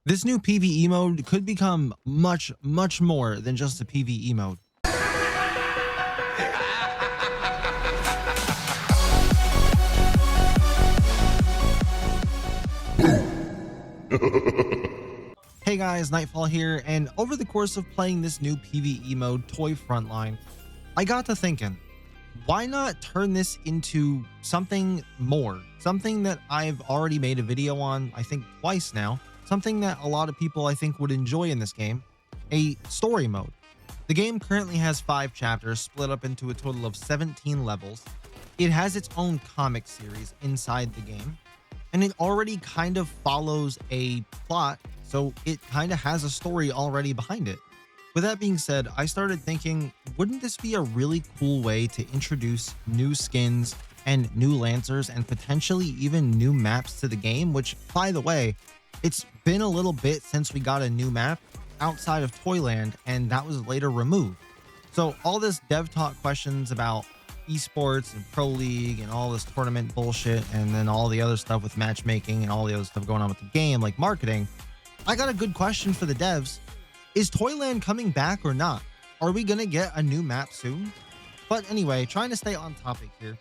This new PvE mode could become much, much more than just a PvE mode. Hey guys, Nightfall here, and over the course of playing this new PvE mode, Toy Frontline, I got to thinking, why not turn this into something more? Something that I've already made a video on, I think twice now, something that a lot of people I think would enjoy in this game, a story mode. The game currently has 5 chapters split up into a total of 17 levels. It has its own comic series inside the game, and it already kind of follows a plot, so it kind of has a story already behind it. With that being said, I started thinking, wouldn't this be a really cool way to introduce new skins and new lancers and potentially even new maps to the game, which, by the way, it's been a little bit since we got a new map outside of Toyland, and that was later removed. So all this dev talk questions about esports and pro league and all this tournament bullshit, and then all the other stuff with matchmaking and all the other stuff going on with the game, like marketing, I got a good question for the devs. Is Toyland coming back or not? Are we gonna get a new map soon? But anyway, trying to stay on topic here,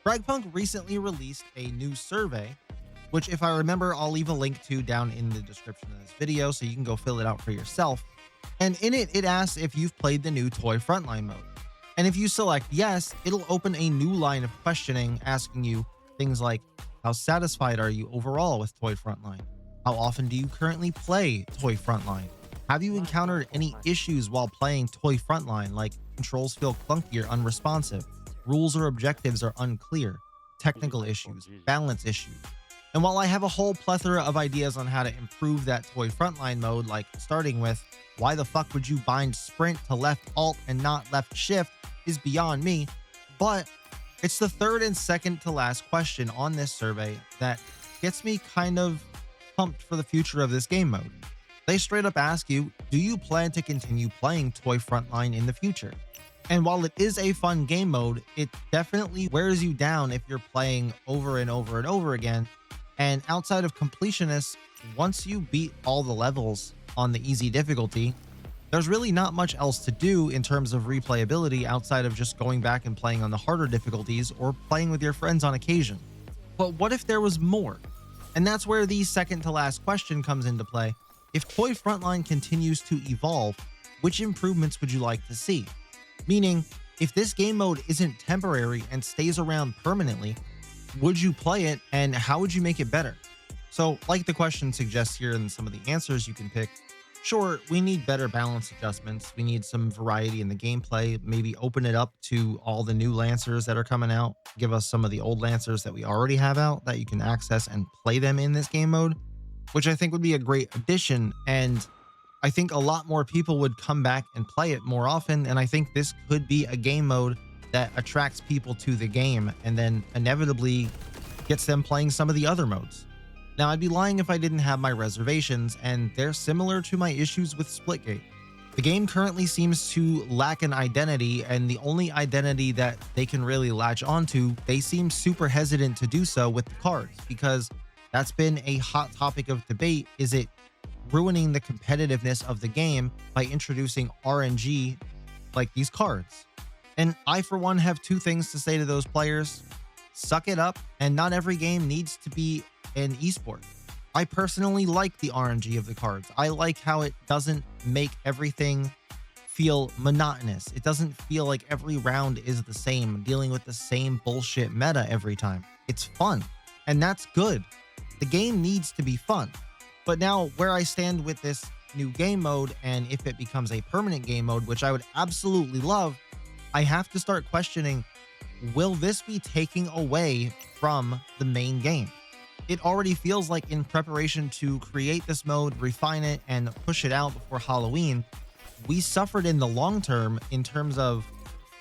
FragPunk recently released a new survey, which, if I remember, I'll leave a link to down in the description of this video so you can go fill it out for yourself. And in it, it asks if you've played the new Toy Frontline mode. And if you select yes, it'll open a new line of questioning asking you things like, how satisfied are you overall with Toy Frontline? How often do you currently play Toy Frontline? Have you encountered any issues while playing Toy Frontline, like controls feel clunky or unresponsive, rules or objectives are unclear, technical issues, balance issues? And while I have a whole plethora of ideas on how to improve that Toy Frontline mode, like starting with why the fuck would you bind sprint to left alt and not left shift is beyond me, but it's the third and second to last question on this survey that gets me kind of pumped for the future of this game mode. They straight up ask you, do you plan to continue playing Toy Frontline in the future? And while it is a fun game mode, it definitely wears you down if you're playing over and over and over again. And outside of completionists, once you beat all the levels on the easy difficulty, there's really not much else to do in terms of replayability outside of just going back and playing on the harder difficulties or playing with your friends on occasion. But what if there was more? And that's where the second to last question comes into play. If Toy Frontline continues to evolve, which improvements would you like to see? Meaning, if this game mode isn't temporary and stays around permanently, would you play it and how would you make it better? So, like the question suggests here and some of the answers you can pick, sure, we need better balance adjustments. We need some variety in the gameplay, maybe open it up to all the new Lancers that are coming out. Give us some of the old Lancers that we already have out that you can access and play them in this game mode, which I think would be a great addition. And I think a lot more people would come back and play it more often. And I think this could be a game mode that attracts people to the game and then inevitably gets them playing some of the other modes. Now, I'd be lying if I didn't have my reservations, and they're similar to my issues with Splitgate. The game currently seems to lack an identity, and the only identity that they can really latch onto, they seem super hesitant to do so with the cards, because that's been a hot topic of debate. Is it ruining the competitiveness of the game by introducing RNG like these cards? And I, for one, have 2 things to say to those players. Suck it up, and not every game needs to be an esport. I personally like the RNG of the cards. I like how it doesn't make everything feel monotonous. It doesn't feel like every round is the same, dealing with the same bullshit meta every time. It's fun, and that's good. The game needs to be fun. But now, where I stand with this new game mode, and if it becomes a permanent game mode, which I would absolutely love, I have to start questioning, will this be taking away from the main game? It already feels like in preparation to create this mode, refine it, and push it out before Halloween, we suffered in the long term in terms of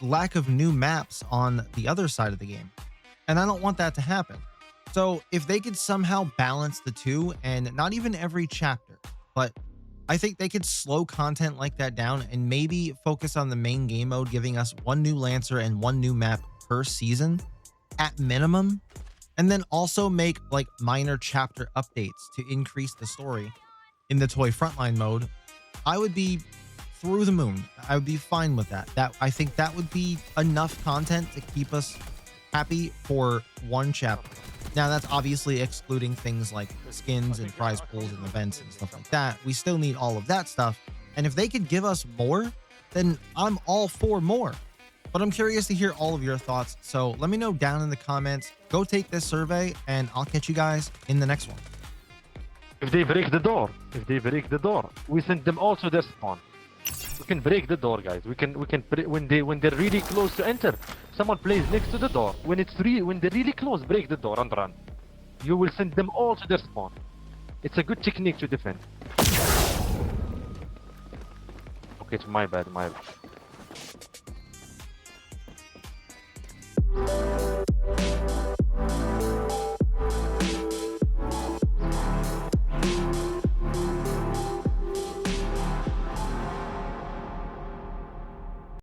lack of new maps on the other side of the game. And I don't want that to happen. So if they could somehow balance the two, and not even every chapter, but I think they could slow content like that down and maybe focus on the main game mode, giving us 1 new Lancer and 1 new map per season at minimum, and then also make like minor chapter updates to increase the story. in the toy frontline mode, I would be through the moon. I would be fine with that. I think that would be enough content to keep us happy for one chapter. Now, that's obviously excluding things like skins and prize pools and events and stuff like that. We still need all of that stuff. And if they could give us more, then I'm all for more. But I'm curious to hear all of your thoughts. So let me know down in the comments. Go take this survey, and I'll catch you guys in the next one. If they break the door, we send them all to their spawn. We can break the door, guys. We can when they're really close to enter, someone plays next to the door. When they're really close, break the door and run. You will send them all to their spawn. It's a good technique to defend. Okay, it's my bad.